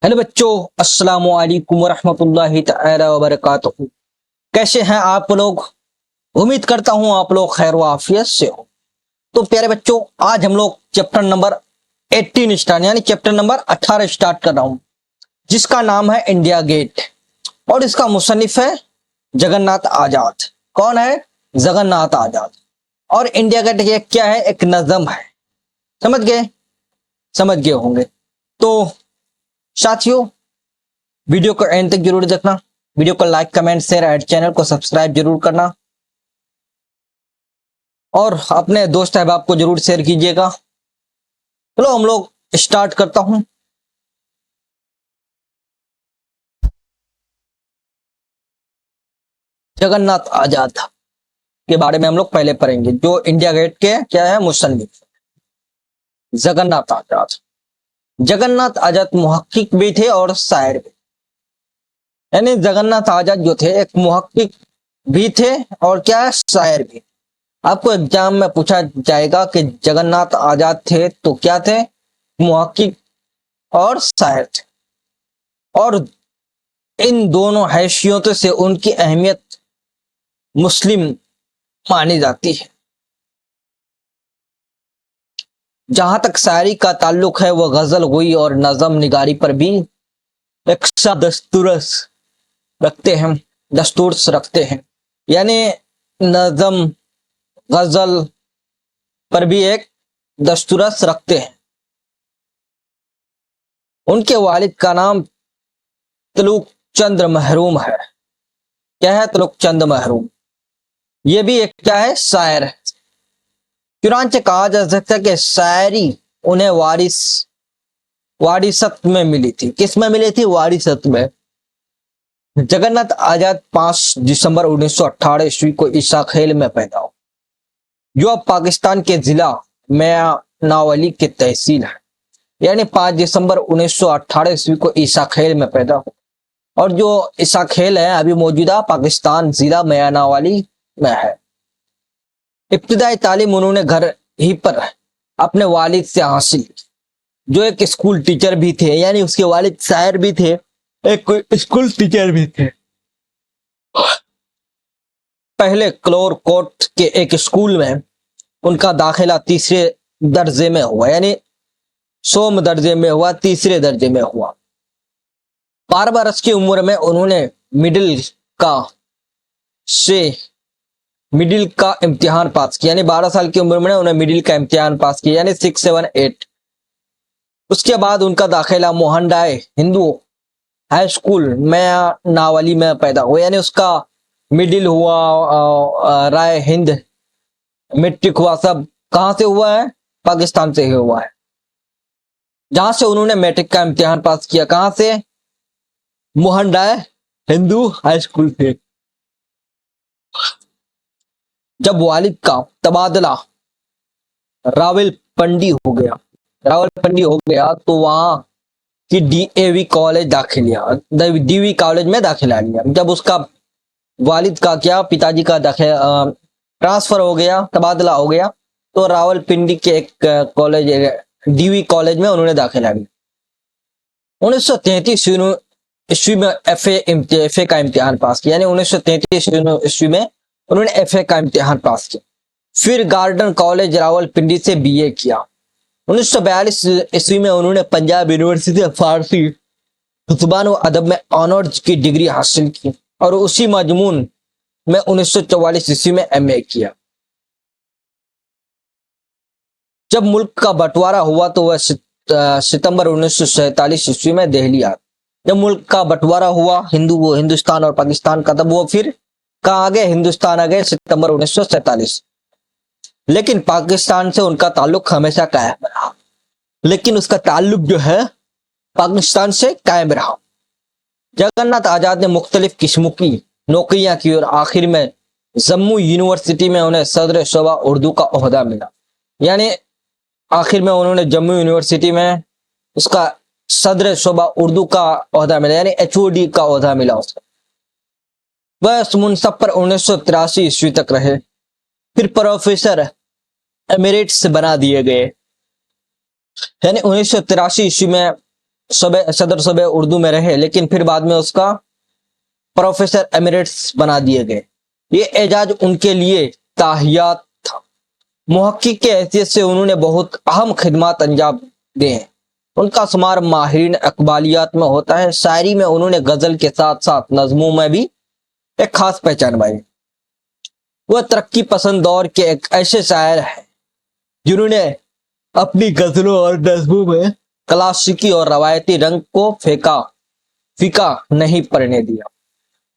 Hello बच्चों, अस्सलाम वालेकुम वरहमतुल्लाहि तआला वबरकातुहू। कैसे हैं आप लोग? उम्मीद करता हूं आप लोग खैर व आफियत से हो। तो प्यारे बच्चों, आज हम लोग चैप्टर नंबर 18 स्टार्ट यानी चैप्टर नंबर 18 स्टार्ट कर रहा हूं, जिसका नाम है इंडिया गेट और इसका मुसन्निफ है जगन्नाथ आजाद। कौन है? जगन्नाथ आजाद। और इंडिया गेट ये क्या है? एक नज़म है। समझ गए? समझ गए होंगे। तो साथियों, वीडियो को एंड तक जरूर देखना। वीडियो को like, comment, share and channel को सब्सक्राइब जरूर करना और अपने दोस्त अहबाब को जरूर शेयर कीजिएगा। चलो हम लोग स्टार्ट करता हूं। जगन्नाथ आजाद के बारे में हम लोग पहले पढ़ेंगे, जो इंडिया गेट के क्या है मुसन्निफ। जगन्नाथ आजाद। जगन्नाथ आजाद मुहक्किक भी थे और शायर भी। यानी जगन्नाथ आजाद जो थे एक मुहक्किक भी थे और क्या है, शायर भी। आपको एग्जाम में पूछा जाएगा कि जगन्नाथ आजाद थे तो क्या थे? मुहक्किक और शायर थे। और इन दोनों हैसियतों से उनकी अहमियत मुस्लिम मानी जाती है। जहां तक शायरी का ताल्लुक है, वह गजल गोई और नज़म निगारी पर भी एक सा दस्तूर रखते हैं। यानी नज़म गजल पर भी एक दस्तूरस रखते हैं। उनके वालिद का नाम तलुक चंद महरूम है। क्या है? तलुक चंद महरूम। ये भी एक क्या है? शायर है। चुनांचे कहा जा सकता है कि शायरी उन्हें वारिसत में मिली थी। किस में मिली थी? वारिसत में। जगन्नाथ आजाद 5 दिसंबर 1918 ईस्वी को ईसा खेल में पैदा हुआ, जो अब पाकिस्तान के जिला मियानावली की तहसील है। यानी 5 दिसंबर 1918 ईस्वी को ईसा खेल में पैदा हुआ और जो ईसा खेल है अभी मौजूदा पाकिस्तान जिला मियानावली में है। इब्तिदाई तालीम उन्होंने घर ही पर अपने वालिद से हासिल की, जो एक स्कूल टीचर भी थे। यानी उसके वालिद शायर भी थे, एक स्कूल टीचर भी थे। पहले क्लोर कोट के एक स्कूल में उनका दाखिला तीसरे दर्जे में हुआ, यानी 100 दर्जे में हुआ, तीसरे दर्जे में हुआ। 12 बरस की उम्र में उन्होंने मिडिल का इम्तिहान पास किया। यानी 12 साल की उम्र में उन्होंने मिडिल का इम्तिहान पास किया, यानी 6, 7, 8। उसके बाद उनका दाखिला मोहनडाय हिंदू हाई स्कूल मियानावली में पैदा हुआ। यानी उसका मिडिल हुआ, राय हिंद मैट्रिक हुआ, सब कहां से हुआ है? पाकिस्तान से ही हुआ है, जहां से उन्होंने मैट्रिक का इम्तिहान पास किया। कहां से? मोहनडाय हिंदू हाई स्कूल से। जब वालिद का तबादला रावलपिंडी हो गया तो वहां की डीएवी कॉलेज डीवी कॉलेज में दाखिला लिया। जब उसका वालिद का क्या, पिताजी का ट्रांसफर हो गया, तबादला हो गया, तो रावलपिंडी के एक कॉलेज डीवी कॉलेज में उन्होंने दाखिला लिया। 1933 ईस्वी में एफए का इम्तिहान पास किया। यानी 1933 ईस्वी में उन्होंने एफए का इम्तिहान पास किया। फिर गार्डन कॉलेज रावलपिंडी से बीए किया। 1942 ईस्वी में उन्होंने पंजाब यूनिवर्सिटी फारसी जुबान व अदब में ऑनर्स की डिग्री हासिल की और उसी मजमून में 1944 ईस्वी में एमए किया। जब मुल्क का बंटवारा हुआ तो वह सितंबर 1947 ईस्वी में दिल्ली आ। जब मुल्क का बंटवारा हुआ हिंदुस्तान और पाकिस्तान का, तब वो फिर कहाँ आ गए? हिंदुस्तान आ गए, सितंबर 1947। लेकिन पाकिस्तान से उनका ताल्लुक हमेशा कायम रहा। लेकिन उसका ताल्लुक जो है पाकिस्तान से कायम रहा। जगन्नाथ आजाद ने मुख्तलिफ किस्मों की नौकरियां की और आखिर में जम्मू यूनिवर्सिटी में उन्हें सदर शोबा उर्दू का ओहदा मिला। यानी आखिर में उन्होंने जम्मू यूनिवर्सिटी में उसका सदर शोबा उर्दू का ओहदा मिला, यानी एचओडी का ओहदा मिला उसको। वह मुनसब पर 1983 ईस्वी तक रहे, फिर प्रोफेसर एमेरिट्स बना दिए गए। यानी 1983 ईस्वी में सदर सूबे उर्दू में रहे, लेकिन फिर बाद में उसका प्रोफेसर एमिरेट्स बना दिए गए। ये एजाज उनके लिए ताहियात था। मुहक्किक के हैसियत से उन्होंने बहुत अहम खिदमात अंजाम दिए हैं। उनका शुमार माहिरीन अकबालियात में होता है। शायरी में उन्होंने गजल के साथ साथ नज़मों में भी एक खास पहचान बनाई। वह तरक्की पसंद दौर के एक ऐसे शायर हैं जिन्होंने अपनी गजलों और नज़मों में क्लासिकी और रवायती रंग को फीका नहीं पड़ने दिया।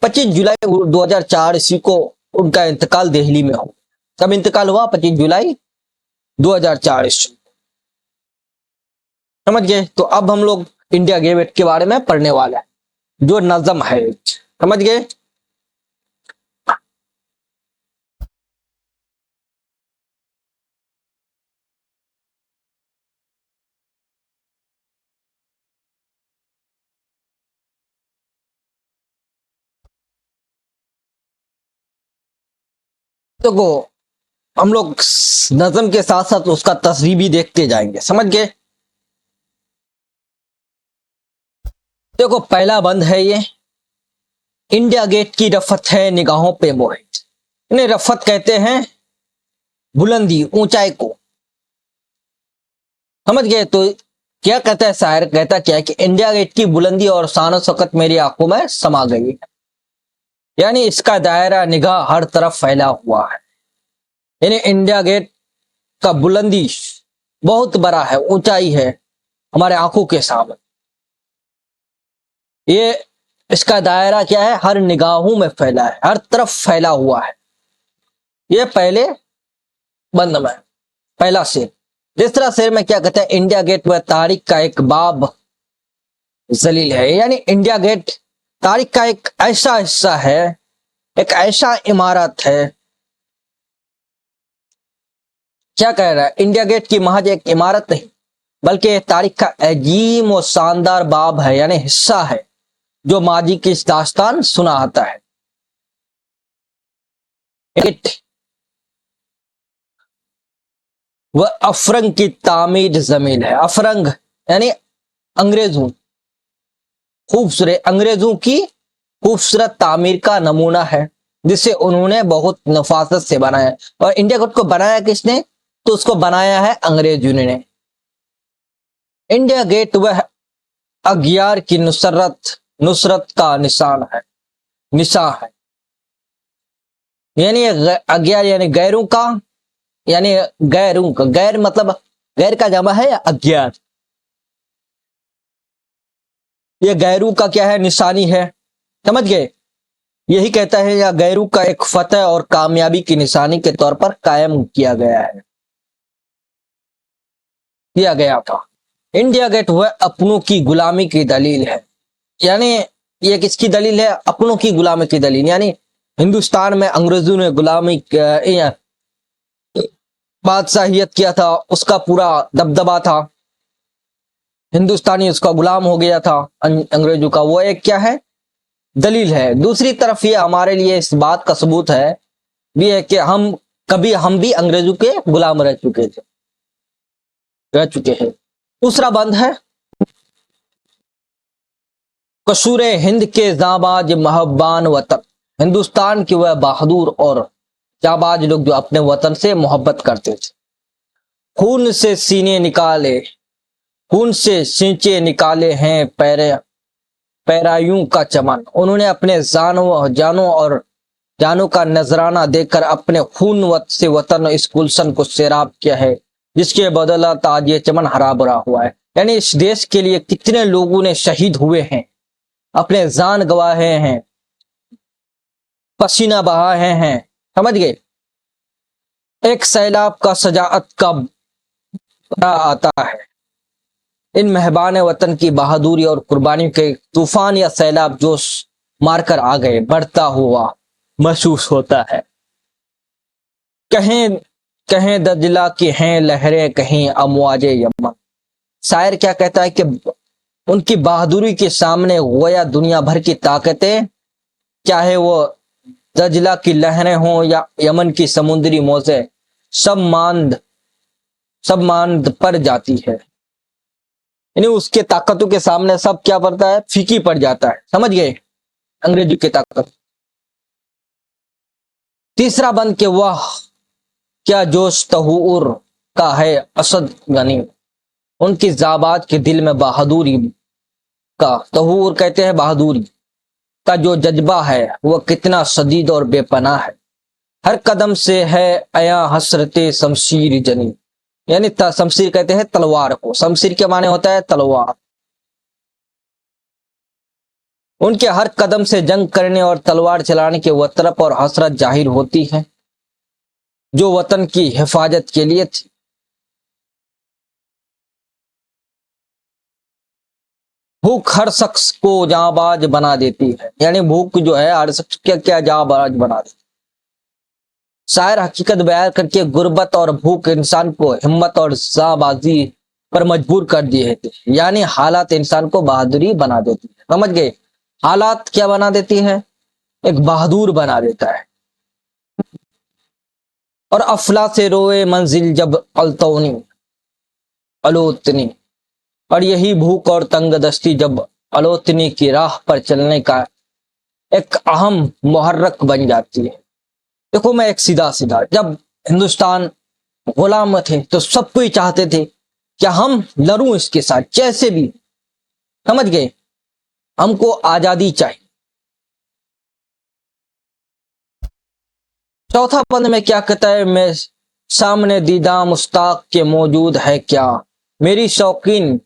25 जुलाई 2004 ईस्वी को उनका इंतकाल दिल्ली में हुआ। कब इंतकाल हुआ? 25 जुलाई 2004 ईस्वी। समझ गए? तो अब हम लोग इंडिया गेट के बारे में पढ़ने वाले हैं, जो नज़म है। समझ गए? देखो, हम लोग नज़म के साथ साथ उसका तस्रीर भी देखते जाएंगे। समझ गए? देखो, पहला बंद है ये, इंडिया गेट की रफत है निगाहों पे मोहित। इन्हें रफत कहते हैं बुलंदी, ऊंचाई को। समझ गए? तो क्या कहता है शायर? कहता क्या है कि इंडिया गेट की बुलंदी और शान शौकत मेरी आंखों में समा गई है, यानी इसका दायरा निगाह हर तरफ फैला हुआ है। यानी इंडिया गेट का बुलंदी बहुत बड़ा है, ऊंचाई है हमारे आंखों के सामने। ये इसका दायरा क्या है? हर निगाहों में फैला है, हर तरफ फैला हुआ है। ये पहले बंद में पहला शेर। दूसरा शेर में क्या कहते हैं? इंडिया गेट वह तारीख का एक बाब जलील है। यानी इंडिया गेट तारीख का एक ऐसा हिस्सा है, एक ऐसा इमारत है। क्या कह रहा है? इंडिया गेट की महज एक इमारत नहीं, बल्कि तारीख का अजीम और शानदार बाब है, यानी हिस्सा है जो माजी की इस दास्तान सुना आता है। वह अफरंग की तामीर जमीन है। अफरंग यानी अंग्रेजों, खूबसूरत अंग्रेजों की खूबसूरत तामीर का नमूना है, जिसे उन्होंने बहुत नफासत से बनाया। और इंडिया गेट को बनाया किसने? तो उसको बनाया है अंग्रेजों ने। इंडिया गेट वह अगियार की नुसरत का निशान है, निशान है। यानी अगियार यानी गैरों का, यानी गैरों का, गैर मतलब गैर का जमा है अगियार। ये गैरू का क्या है? निशानी है। समझ गए? यही कहता है या गैरू का एक फतह और कामयाबी की निशानी के तौर पर कायम किया गया था। इंडिया गेट वह अपनों की गुलामी की दलील है। यानी ये किसकी दलील है? अपनों की गुलामी की दलील। यानी हिंदुस्तान में अंग्रेजों ने गुलामी बादशाहियत किया था, उसका पूरा दबदबा था, हिंदुस्तानी उसका गुलाम हो गया था अंग्रेजों का। वो एक क्या है? दलील है। दूसरी तरफ ये हमारे लिए इस बात का सबूत है भी है कि हम भी अंग्रेजों के गुलाम रह चुके हैं। दूसरा बंद है, कसूर हिंद के जाबाज महबान वतन। हिंदुस्तान के वह बहादुर और जाबाज लोग जो अपने वतन से मोहब्बत करते थे। खून से सींचे निकाले हैं पैरायूं का चमन। उन्होंने अपने जानों का नजराना देकर अपने खून से वतन इस गुलशन को सैराब किया है, जिसके बदौलत आज ये चमन हरा भरा हुआ है। यानी इस देश के लिए कितने लोगों ने शहीद हुए हैं, अपने जान गंवाए हैं, पसीना बहाए हैं। समझ गए? एक सैलाब का सजाअत का बड़ा आता है। इन मेहबान वतन की बहादुरी और कुर्बानी के तूफान या सैलाब जोश मारकर आ गए, बढ़ता हुआ महसूस होता है। कहें दजला की हैं लहरें, कहीं अमवाजे यमन। शायर क्या कहता है कि उनकी बहादुरी के सामने गोया दुनिया भर की ताकतें, चाहे वो दजला की लहरें हों या यमन की समुद्री मौजें, सब मांद पड़ जाती है। यानी उसके ताकतों के सामने सब क्या पड़ता है, फीकी पड़ जाता है। समझ गए, अंग्रेजों की ताकत। तीसरा बंद के वह क्या जोश तहूर का है असद गनी, उनकी जाबात के दिल में बहादुरी का, तहूर कहते हैं बहादुरी का जो जज्बा है वह कितना शदीद और बेपनाह है। हर कदम से है अया हसरते शमशीर जनी, यानी शमशीर कहते हैं तलवार को, शमशीर के माने होता है तलवार। उनके हर कदम से जंग करने और तलवार चलाने के वह तरफ और हसरत जाहिर होती है जो वतन की हिफाजत के लिए थी। भूख हर शख्स को जांबाज बना देती है, यानी भूख जो है हर शख्स क्या क्या जांबाज बना देती है। शायर हकीकत बयान करके गुर्बत और भूख इंसान को हिम्मत और जांबाजी पर मजबूर कर दिए थे, यानी हालात इंसान को बहादुरी बना देती है। समझ गए, हालात क्या बना देती है, एक बहादुर बना देता है। और अफला से रोए मंजिल जब अलतौनी अलोतनी, और यही भूख और तंगदस्ती जब अलोतनी की राह पर चलने का एक अहम मुहर्रक बन जाती है। देखो मैं एक सीधा सीधा, जब हिंदुस्तान गुलाम थे तो सब कोई चाहते थे कि हम लड़ूं इसके साथ जैसे भी। समझ गए, हमको आजादी चाहिए। चौथा बंद में क्या कहता है, मैं सामने दीदा मुश्ताक के मौजूद है क्या, मेरी शौकीन,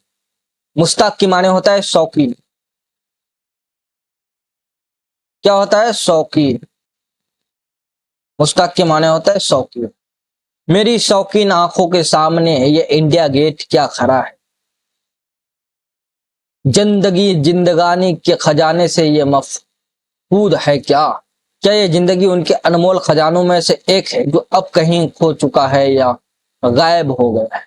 मुश्ताक की माने होता है शौकीन, क्या होता है शौकीन, मुश्ताक के माने होता है शौकीन। मेरी शौकीन आंखों के सामने ये इंडिया गेट क्या खड़ा है, जिंदगी जिंदगानी के खजाने से ये मफकूद है क्या, क्या ये जिंदगी उनके अनमोल खजानों में से एक है जो अब कहीं खो चुका है या गायब हो गया है।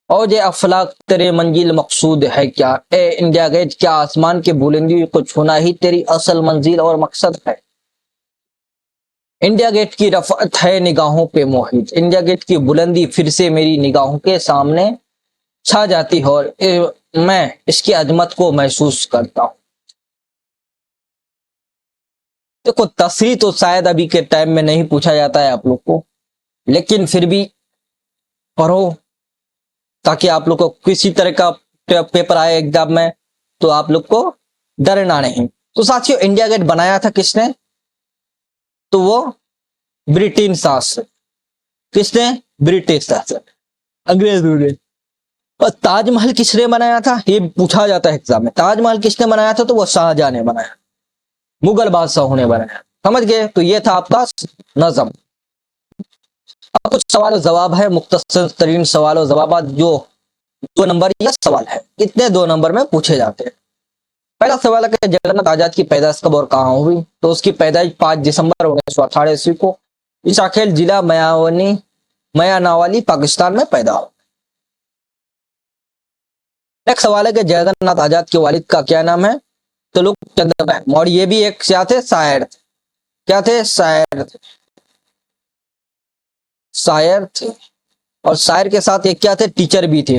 और ये अफलाक तेरे मंजिल मकसूद है क्या, ए इंडिया गेट क्या आसमान की बुलंदी को छूना ही तेरी असल मंजिल और मकसद है। इंडिया गेट की रफ़अत है निगाहों पे मोहित, इंडिया गेट की बुलंदी फिर से मेरी निगाहों के सामने छा जाती है और मैं इसकी अजमत को महसूस करता हूं। देखो तस्वीर तो शायद अभी के टाइम में नहीं पूछा जाता है आप लोग को, लेकिन फिर भी पढ़ो ताकि आप लोग को किसी तरह का पेपर आए एग्जाम में तो आप लोग को डरना नहीं। तो साथियों इंडिया गेट बनाया था किसने, तो वो ब्रिटेन शासक, किसने, ब्रिटिश शासक, अंग्रेजों ने। और ताजमहल किसने बनाया था ये पूछा जाता है एग्जाम में, ताजमहल किसने बनाया था, तो वो शाहजहां ने बनाया, मुगल बादशाहों ने बनाया। समझ गए, तो ये था आपका नजम। अब कुछ सवाल और जवाब है, मुख्तसर तरीन सवाल और जवाब जो 2 नंबर या सवाल है, इतने 2 नंबर में पूछे जाते हैं। पहला सवाल है कि जगन्नाथ आजाद की पैदाइश कब और कहां हुई, तो उसकी पैदाइश 5 दिसंबर 1918 ईस्वी को इसाखेल जिला मयानावाली पाकिस्तान में पैदा हुआ। नेक्स्ट सवाल है कि जगन्नाथ आजाद के वालिद का क्या नाम है, तो लोग चंद्र, और ये भी एक क्या थे, शायर थे, क्या थे, शायर थे, शायर थे। और शायर के साथ एक क्या थे, टीचर भी थे।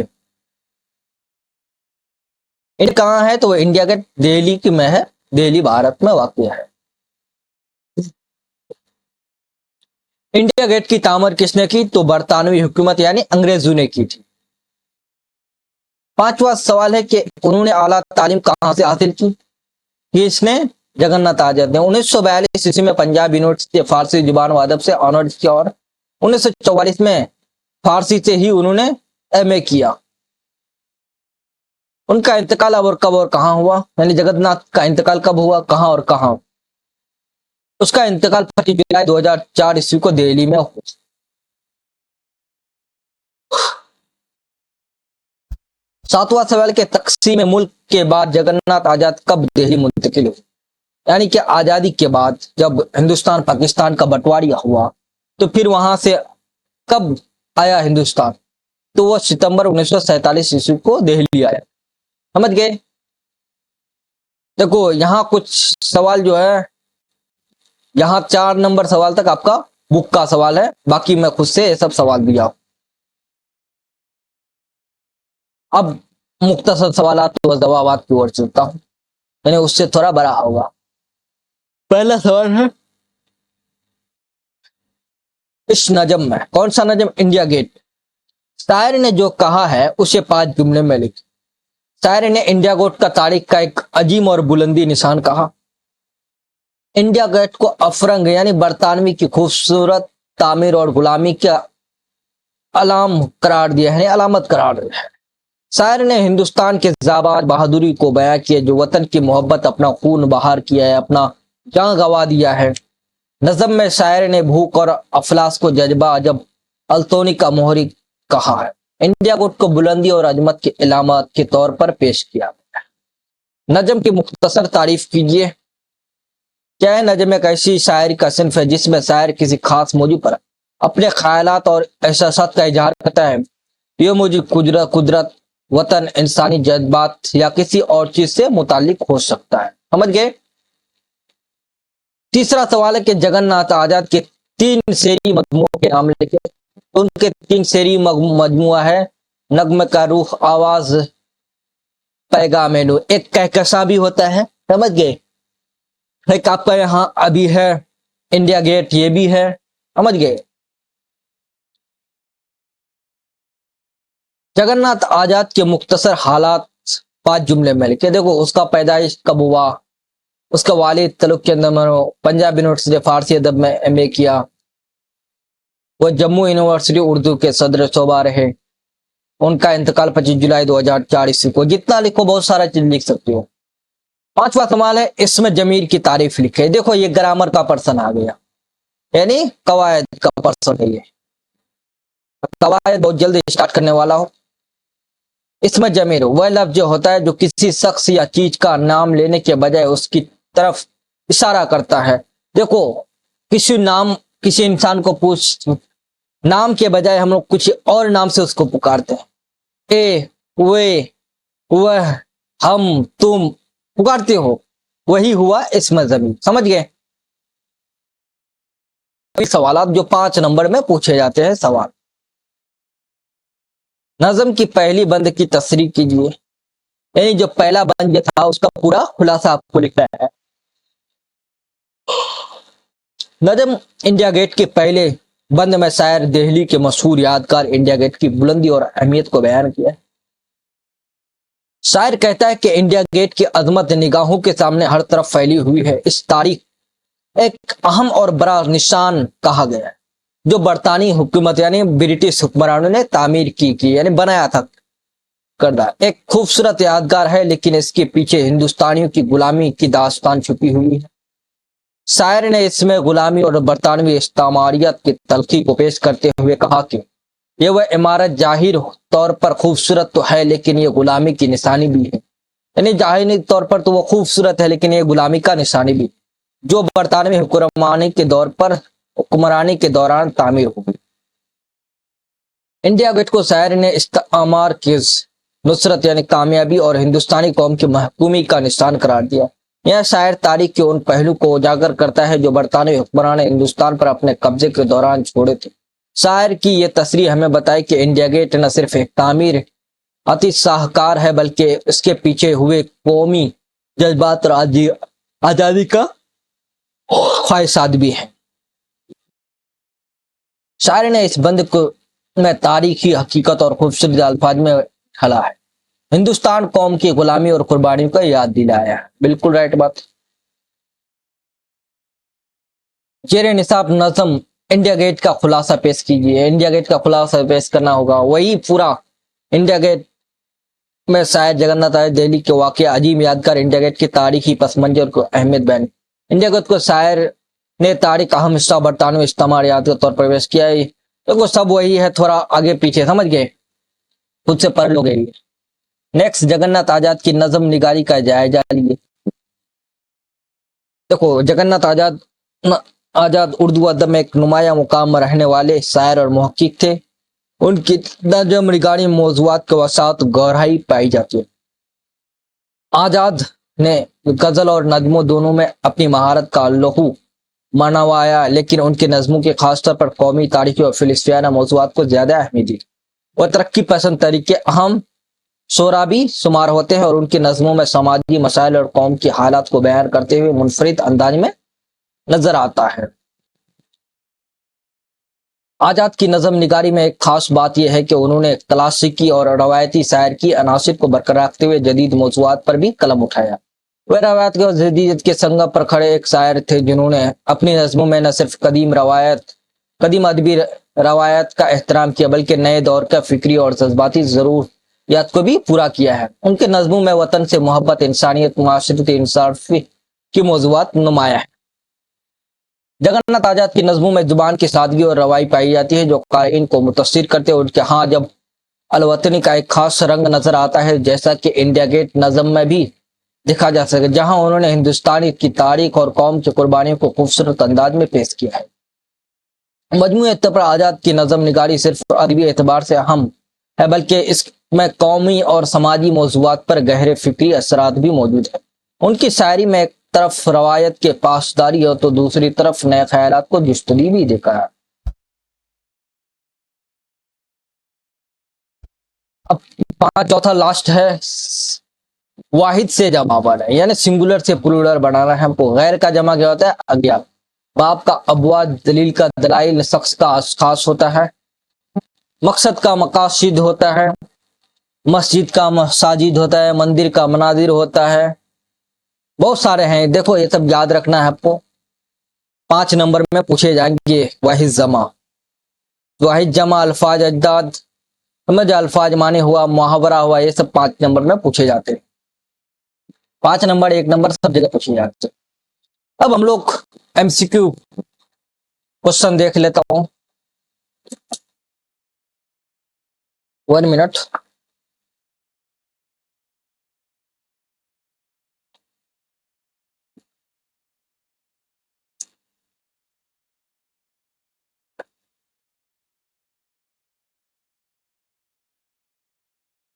इंडिया कहाँ है, तो वो इंडिया गेट दिल्ली की में है, दिल्ली भारत में वाक़ है। इंडिया गेट की तामीर किसने की, तो बरतानवी हुकूमत यानी अंग्रेजों ने की थी। पांचवा सवाल है कि उन्होंने आला तालीम कहां से हासिल की, ये इसने जगन्नाथ आजाद ने 1942 ईस्वी में पंजाब यूनिवर्सिटी फारसी जुबान व अदब से ऑनर्स किया और 1944 में फारसी से ही उन्होंने एमए किया। उनका इंतकाल अब और कब और कहां हुआ, यानी जगन्नाथ का इंतकाल कब हुआ, कहां और कहां, उसका इंतकाल 25 जुलाई 2004 ईस्वी को दिल्ली में हुआ। सातवां सवाल के तकसीम मुल्क के बाद जगन्नाथ आजाद कब दिल्ली मुंतकिल हुए, यानी कि आजादी के बाद जब हिंदुस्तान पाकिस्तान का बंटवारा हुआ तो फिर वहां से कब आया हिंदुस्तान, तो वह सितंबर 1947 ईस्वी को दिल्ली आया। समझ गए। देखो यहां कुछ सवाल जो है, यहां 4 नंबर सवाल तक आपका बुक का सवाल है, बाकी मैं खुद से ये सब सवाल दिया। अब मुख्तसर सवालात व जवाबात की ओर चलता हूँ, यानी उससे थोड़ा बड़ा होगा। पहला सवाल है, इस नजम में, कौन सा नजम? India gate. शायर ने जो कहा है उसे 5 जुमले में लिख। शायर ने इंडिया गेट का तारीख का एक अजीम और बुलंदी निशान कहा। इंडिया गेट को अफरंग यानी बरतानवी की खूबसूरत तामीर और गुलामी का अलाम करार दिया है, अलामत करार दिया है। शायर ने हिंदुस्तान के जाबाज बहादुरी को बयां किया, जो वतन की मोहब्बत अपना खून बहार किया है, अपना जान गंवा दिया है। नज़म में शायर ने भूख और अफलास को जज्बा अजब अल्तोनी का मोहरी कहा है। इंडिया गेट को बुलंदी और अजमत की इलामत के तौर पर पेश किया। नजम की मुख्तसर तारीफ कीजिए। क्या है? नजम एक ऐसी शायरी का सिन्फ है जिसमें शायर किसी खास मौजू पर अपने ख्यालात और एहसासात का इजहार करता है। यह मौजू कुदरत, वतन, इंसानी जज्बात या किसी और चीज से मुतालिक हो सकता है। समझ गए? तीसरा सवाल है कि जगन्नाथ आजाद के 3 शेरी मजमुओं के नाम लिखे। उनके 3 शेरी मजमुआ है नगमे का रूह, आवाज, पैगाम नूर। एक कहकशा भी होता है, समझ गए? एक आपका यहाँ अभी है, इंडिया गेट, ये भी है, समझ गए? जगन्नाथ आजाद के मुख्तसर हालात 5 जुमले में लिखे। देखो, उसका पैदाइश कब हुआ, उसका वालिद तलुक के अंदर पंजाब यूनिवर्सिटी फारसी अदब में एमए किया, वह जम्मू यूनिवर्सिटी उर्दू के सदर शोबा रहे, उनका इंतकाल 25 जुलाई 2004 ईस्वी को। जितना लिखो बहुत सारा चीज लिख सकते हो। 5वां सवाल है, इसमें जमीर की तारीफ लिखे। देखो, ये ग्रामर का पर्सन आ गया, यानी कवायद का पर्सन है ये। कवायद बहुत जल्दी स्टार्ट करने वाला हो। इसमें जमीर वह लफ्ज जो होता है जो किसी शख्स या चीज का नाम लेने के बजाय उसकी तरफ इशारा करता है। देखो, किसी इंसान को पूछ नाम के बजाय हम लोग कुछ और नाम से उसको पुकारते हैं। ए, वे, वह, हम, तुम पुकारते हो, वही हुआ इसमें जमीर। समझ गए? सवाल जो 5 नंबर में पूछे जाते हैं सवाल। नज़म की पहली बंद की तस्रीह कीजिए, यानी जो पहला बंद था उसका पूरा खुलासा आपको लिखना है। नज़म इंडिया गेट के पहले बंद में शायर दिल्ली के मशहूर यादगार इंडिया गेट की बुलंदी और अहमियत को बयान किया। शायर कहता है कि इंडिया गेट की अजमत निगाहों के सामने हर तरफ फैली हुई है। इस तारीख एक अहम और बड़ा निशान कहा गया है जो बरतानी हुकूमत यानी ब्रिटिश हुक्मरानों ने तामीर की यानी बनाया था करदा। एक खूबसूरत यादगार है, लेकिन इसके पीछे हिंदुस्तानियों की गुलामी की दास्तान छुपी हुई है। शायर ने इसमें गुलामी और बरतानवी इस्तामारियत की तलखी को पेश करते हुए कहा कि यह वह इमारत जाहिर तौर पर खूबसूरत तो है, लेकिन यह गुलामी की निशानी भी है। यानी जाहिरी तौर पर तो वह खूबसूरत है, लेकिन यह गुलामी का निशानी भी, जो बरतानवी हुक्मरानी के दौरान तामीर हो गई। इंडिया गेट को शायर ने इस्तामार की नुसरत यानी कामयाबी और हिंदुस्तानी कौम की महकूमी का निशान करार दिया। यह शायर तारीख के उन पहलू को उजागर करता है जो बरतानवी हुक्मरान ने हिंदुस्तान पर अपने कब्जे के दौरान छोड़े थे। शायर की यह तस्रीह हमें बताए कि इंडिया गेट न सिर्फ एक तामीर अति शाहकार है, बल्कि इसके पीछे हुए कौमी जज्बात और आजादी का ख्वाहिशात भी है। शायर ने इस बंद को में तारीखी हकीकत और खूबसूरत अल्फाज में ढला है, हिंदुस्तान कौम की गुलामी और कुर्बानी को याद दिलाया है। बिल्कुल राइट बात। जेरे निसाब नज़म इंडिया गेट का खुलासा पेश कीजिए। इंडिया गेट का खुलासा पेश करना होगा, वही पूरा इंडिया गेट में शायर जगन्नाथ आजाद दिल्ली के वाक़े अजीम यादगार इंडिया गेट की तारीखी पस मंजर को अहमियत बयान। इंडिया गेट को शायर ने तारीख अहम हिस्सा बरतानवी इस्तेमाल याद के तौर पर पेश किया है। देखो, सब वही है, थोड़ा आगे पीछे, समझ गए? खुद से पढ़ लोगे। नेक्स्ट, जगन्नाथ आजाद की नज़म निगारी का जायजा लिए। देखो, जगन्नाथ आजाद उर्दू अदब में एक नुमाया मुकाम में रहने वाले शायर और मुहक्किक थे। उनकी नज़म निगारी मौज़ूआत के वसात गहराई पाई जाती है। आजाद ने गजल और नज़मों दोनों में अपनी महारत का लहू मनवाया, लेकिन उनके नज़मों के खासतौर पर कौमी तारीखी और फिलिस्तीना मौज़ूआत को ज्यादा अहमियत दी। वह तरक्की पसंद तरीके अहम शोराबी शुमार होते हैं और उनकी नज़मों में समाजी मसाइल और कौम की हालात को बयान करते हुए मुनफरिद अंदाज में नजर आता है। आजाद की नज़म निगारी में एक खास बात यह है कि उन्होंने क्लासिकी और रवायती शायर की अनासिर को बरकरार रखते हुए जदीद मौज़ूआत पर भी कलम उठाया। वह रवायत के और जदीद के संगम पर खड़े एक शायर थे जिन्होंने अपनी नज़मों में न सिर्फ कदीम अदबी रवायत का एहतराम किया बल्कि नए दौर का फिक्री और जज्बाती ज़रूरियात को भी पूरा किया है। उनके नज़मों में वतन से मोहब्बत, इंसानियत, मुआशरती इंसाफ़ी की मौज़ूआत नुमाया है। जगन्नाथ आजाद की नज़मों में जुबान की सादगी और रवाई पाई जाती है जो क़ारीन को मुतासिर करते हैं। उनके हाँ जब अलवतनी का एक खास रंग नजर आता है जैसा कि इंडिया गेट नज़म में भी देखा जा सके, जहां उन्होंने हिंदुस्तानी की तारीख और कौम की कुर्बानियों को खूबसूरत अंदाज में पेश किया है। मजमूई तौर पर आजाद की नज़म निगारी सिर्फ अदबी एतबार से अहम है बल्कि इसमें कौमी और समाजी मौज़ूआत पर गहरे फिक्री असरात भी मौजूद है। उनकी शायरी में एक तरफ रवायत के पासदारी हो तो दूसरी तरफ नए ख्यालात को जुस्तगी भी देखा है। अब चौथा लास्ट है, वाहिद से जमा बना है, यानी सिंगुलर से प्लूरल बनाना है हमको। गैर का जमा क्या होता है? अज्ञात। बाप का अबवा, दलील का दलाइल, शख्स का अशखास होता है, मकसद का मकासिद होता है, मस्जिद का मसाजिद होता है, मंदिर का मनाजिर होता है, बहुत सारे हैं। देखो ये सब याद रखना है आपको, 5 नंबर में पूछे जाएंगे। वाहिद जमा, वाहिद जमा, अल्फाज अजदाद, समझ, अल्फाज माने हुआ, मुहावरा हुआ, ये सब 5 नंबर में पूछे जाते हैं। 5 नंबर 1 नंबर सब जगह पूछे जाते हैं। अब हम लोग एमसीक्यू क्वेश्चन देख लेता हूं। 1 मिनट।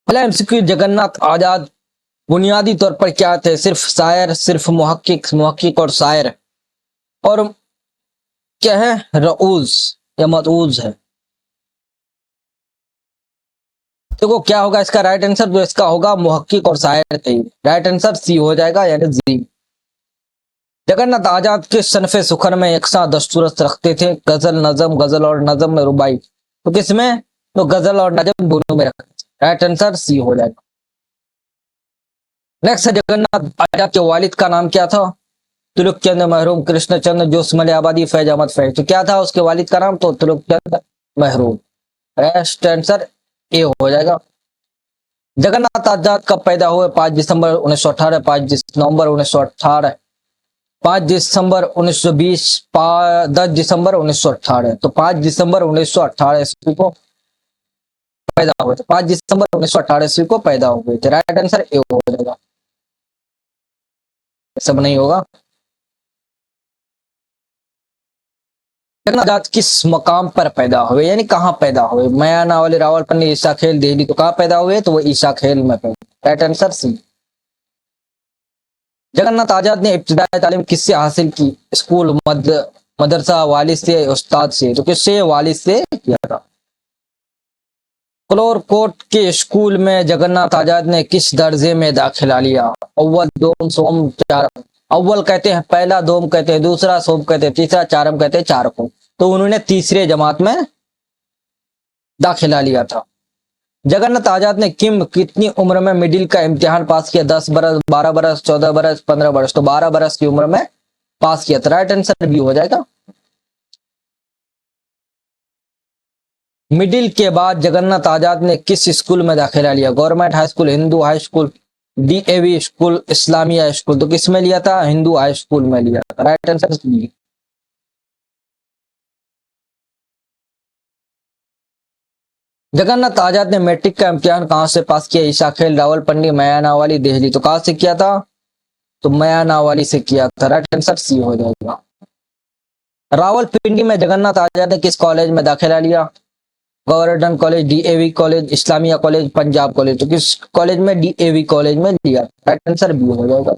पहला एमसीक्यू, जगन्नाथ आजाद बुनियादी तौर पर क्या थे? सिर्फ शायर, सिर्फ मुहक्किक और शायर, और क्या है? रऊज या मतऊज है। देखो क्या होगा इसका राइट आंसर? जो इसका होगा मुहक्किक और शायर थे। राइट आंसर सी हो जाएगा, यानी जी। जगन्नाथ आजाद के सनफे सुखन में यकसा दस्तूरत रखते थे, गजल नजम, गजल और नजम में रुबाई। तो किसमें? तो गजल और नजम दोनों में रखते थे। राइट आंसर सी हो जाएगा। नेक्स्ट है, जगन्नाथ आजाद के वालिद का नाम क्या था? तुलुक चंद महरूम, कृष्ण चंद जोसमल आबादी, फैज अहमद फैज। तो क्या था उसके वालिद का नाम? तो तुलुक चंद महरूम। राइट आंसर ए हो जाएगा। जगन्नाथ आजाद कब पैदा हुए? 5 दिसंबर 1918, 5 नवंबर 1918, 5 दिसंबर 1920, 10 दिसंबर 1918। तो 5 दिसंबर 1918 ईस्वी को पैदा हुए थे। 5 दिसंबर 1918 ईस्वी को पैदा हुए थे। राइट आंसर ए हो जाएगा, सब नहीं होगा। जगन्नाथ आजाद किस मकाम पर पैदा हुए, यानी कहाँ पैदा हुए? मयानावाली, रावलपिंडी, ईसा खेल, दिल्ली। तो कहाँ पैदा हुए? तो वो ईसा खेल में पैदा। Right answer C. Jagannath Azad ने इब्तिदाई तालीम किससे हासिल की? स्कूल, मदरसा, वालिद से, उस्ताद से। तो किससे? वालिद से किया था। कलोरकोट के स्कूल में जगन्नाथ आजाद ने किस दर्जे में दाखिला लिया? अव्वल, दोम, सोम, चार। अव्वल कहते हैं पहला, दोम कहते हैं दूसरा, सोम कहते हैं तीसरा, चारम कहते हैं चारकों। तो उन्होंने तीसरे जमात में दाखिला लिया था। जगन्नाथ आजाद ने कितनी उम्र में मिडिल का इम्तिहान पास किया? 10 बरस, 12 बरस, 14 बरस, 15 बरस। तो 12 बरस की उम्र में पास किया था। राइट आंसर भी हो जाएगा। मिडिल के बाद जगन्नाथ आजाद ने किस स्कूल में दाखिला लिया? Government high school, Hindu high school, DAV school, Islamia school. तो किस में लिया था? हिंदू हाई स्कूल में लिया था। Right answer B. Jagannath Azad ने मैट्रिक का इम्तिहान कहां से पास किया? ईसा खेल, रावलपिंडी, मयानावाली, दिल्ली। तो कहां से किया था? तो मयानावाली से किया था। राइट आंसर सी हो जाएगा। रावलपिंडी में जगन्नाथ आजाद ने किस कॉलेज में दाखिला लिया? Government college, DAV college, Islamia college, Punjab college. तो किस कॉलेज में? डीएवी कॉलेज में लिया। राइट आंसर बी हो जाएगा।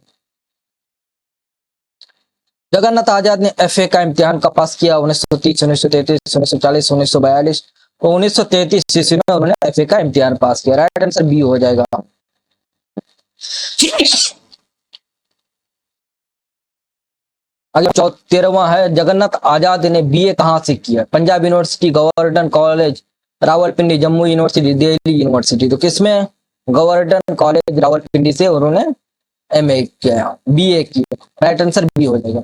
जगन्नाथ आजाद ने एफए का इम्तिहान कब पास किया? 1930, 1933, 1940, 1942, तो 1933 ईस्वी में उन्होंने एफए का इम्तिहान पास किया। राइट आंसर बी हो जाएगा। अगला 13वां है, जगन्नाथ आजाद ने बीए कहां से किया? Punjab university, governor college Rawalpindi, Jammu university, Delhi university. तो किसमें? गवर्नर कॉलेज रावलपिंडी से उन्होंने एमए किया, बीए किया। राइट आंसर बी हो जाएगा।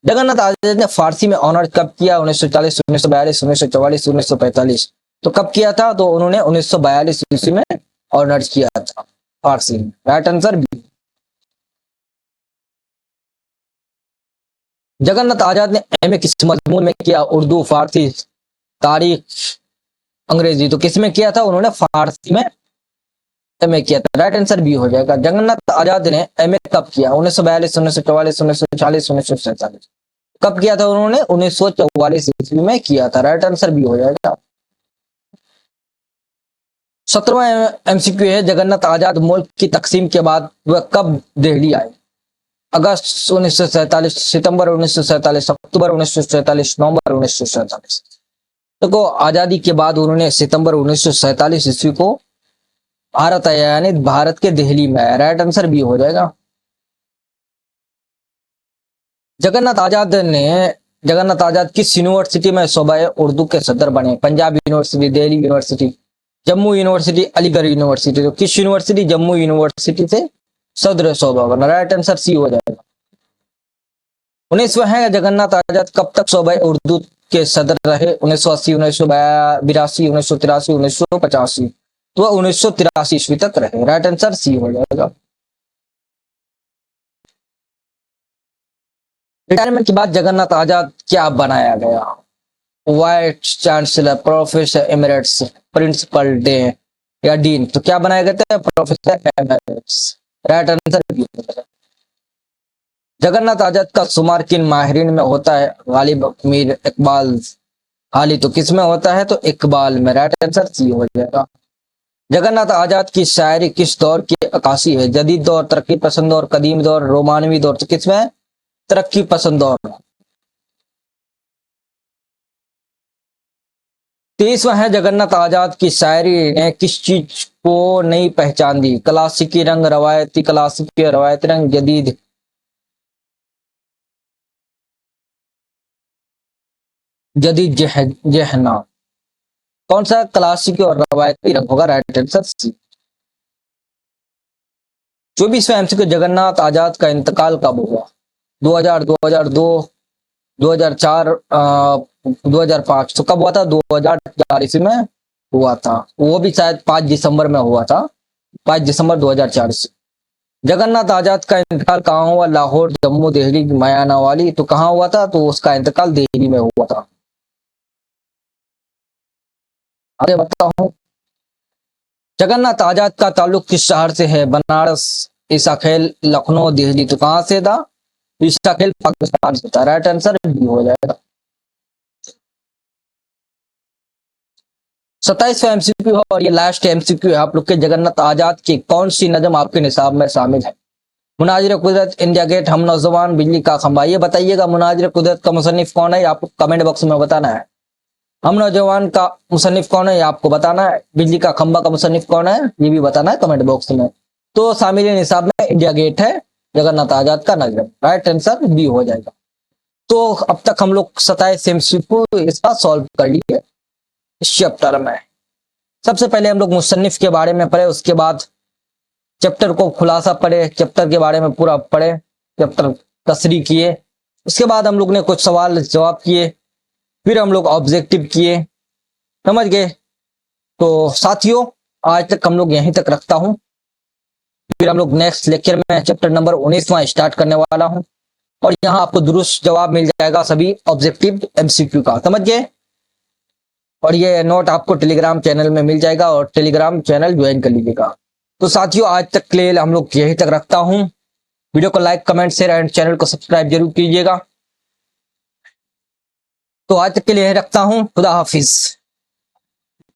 जगन्नाथ आजाद ने फारसी में ऑनर्स कब किया? 1940, 1942, 1944, 1945। तो कब किया था? तो उन्होंने 1942 ईस्वी में ऑनर्स किया था फारसी में। Right answer B. Jagannath Azad ने एमए किस मजमून में किया? उर्दू, फारसी, तारीख, अंग्रेजी। तो किसमें किया था? उन्होंने फारसी में एमए किया था। राइट आंसर बी हो जाएगा। जगन्नाथ आजाद ने एमए कब किया? 1942, 1944, 1940, 1947। कब किया था उन्होंने? 1944 ईस्वी में किया था। राइट आंसर बी हो जाएगा। 17वां एमसीक्यू है, जगन्नाथ आजाद मुल्क की तकसीम के बाद वह कब दिल्ली आए? अगस्त 1947, सितंबर 1947, अक्टूबर 1947, नवंबर 1947। देखो, आजादी के बाद उन्होंने सितंबर 1947 ईस्वी को भारत आया, यानी भारत के दिल्ली में आया। राइट आंसर बी हो जाएगा। जगन्नाथ आजाद किस यूनिवर्सिटी में शोबा उर्दू के सदर बने? Punjab university, Delhi university, Jammu university, Aligarh university. तो किस यूनिवर्सिटी? जम्मू यूनिवर्सिटी से सदर शोभा बना। राइट आंसर सी हो जाएगा। 19वां है, जगन्नाथ आजाद कब तक शोबा उर्दू के सदर रहे? 1980, 1982, 1983, 1985। तो 1983 ईस्वी तक रहे। राइट आंसर सी हो जाएगा। रिटायरमेंट के बाद जगन्नाथ आजाद क्या बनाया गया? Vice chancellor, professor emeritus, principal डे या डीन। तो क्या बनाया गया था? Professor emeritus. Right answer B हो जाएगा। जगन्नाथ आजाद का शुमार किन माहिरीन में होता है? गालिब, मीर, इकबाल, हाली। तो किस में होता है? तो इकबाल में। राइट आंसर सी हो जाएगा। जगन्नाथ आजाद की शायरी किस दौर की अक्कासी है? जदीद दौर, तरक्की पसंद दौर, कदीम दौर, रोमानवी दौर। तो किसमें? तरक्की पसंद दौर। 23वां है, जगन्नाथ आजाद की शायरी ने किस चीज को नई पहचान दी? क्लासिकी रंग, रवायती क्लासिकी, रवायती रंग, जदीद, जदीद जहना। कौन सा क्लासिकी और रवायती रंग होगा? Right answer C. 24वां एमसीक्यू, जगन्नाथ आजाद का इंतकाल कब हुआ? 2000, 2002, 2004, 2005। तो कब हुआ था? 2004 ईस्वी में हुआ था। वो भी शायद 5 दिसंबर में हुआ था, 5 दिसंबर 2004 से। जगन्नाथ आजाद का इंतकाल कहाँ हुआ? लाहौर, जम्मू, दिल्ली, मयानावाली। तो कहाँ हुआ था? तो उसका इंतकाल दिल्ली में हुआ था। आगे बताता हूँ। जगन्नाथ आजाद का ताल्लुक किस शहर से है? बनारस, ईसाखेल, लखनऊ, दिल्ली। तो कहाँ से था? ईसाखेल पाकिस्तान से था। राइट आंसर बी हो जाएगा। 27वां एमसीक्यू और ये लास्ट एमसीक्यू है आप लोग के। जगन्नाथ आजाद की कौन सी नज़म आपके निसाब में शामिल है? मुनाजिर कुदरत, इंडिया गेट, हम नौजवान, बिजली का खंबा। ये बताइएगा मुनाजिर कुदरत का मुसन्निफ कौन है? आपको कमेंट बॉक्स में बताना है। हम नौजवान का मुसन्निफ कौन है? आपको बताना है। बिजली का खंबा का मुसन्निफ कौन है? ये भी बताना है कमेंट बॉक्स में। तो शामिल निसाब में इंडिया गेट है, जगन्नाथ आजाद का नजम। राइट आंसर बी हो जाएगा। तो अब तक हम लोग 27 एमसीक्यू इसका सॉल्व कर लिए इस चैप्टर में। सबसे पहले हम लोग मुसन्निफ के बारे में पढ़े, उसके बाद चैप्टर को खुलासा पढ़े, चैप्टर के बारे में पूरा पढ़े, चैप्टर तशरीह किए। उसके बाद हम लोग ने कुछ सवाल जवाब किए, फिर हम लोग ऑब्जेक्टिव किए। समझ गए? तो साथियों, आज तक हम लोग यहीं तक रखता हूं। फिर हम लोग नेक्स्ट लेक्चर में चैप्टर नंबर 19वां स्टार्ट करने वाला हूं, और यहाँ आपको दुरुस्त जवाब मिल जाएगा सभी ऑब्जेक्टिव एमसीक्यू का। समझ गए? और ये नोट आपको टेलीग्राम चैनल में मिल जाएगा, और टेलीग्राम चैनल ज्वाइन कर लीजिएगा। तो साथियों, आज तक के लिए हम लोग यहीं तक रखता हूं। वीडियो को like, comment, share and channel को सब्सक्राइब जरूर कीजिएगा। तो आज तक के लिए रखता हूं। खुदा हाफिज।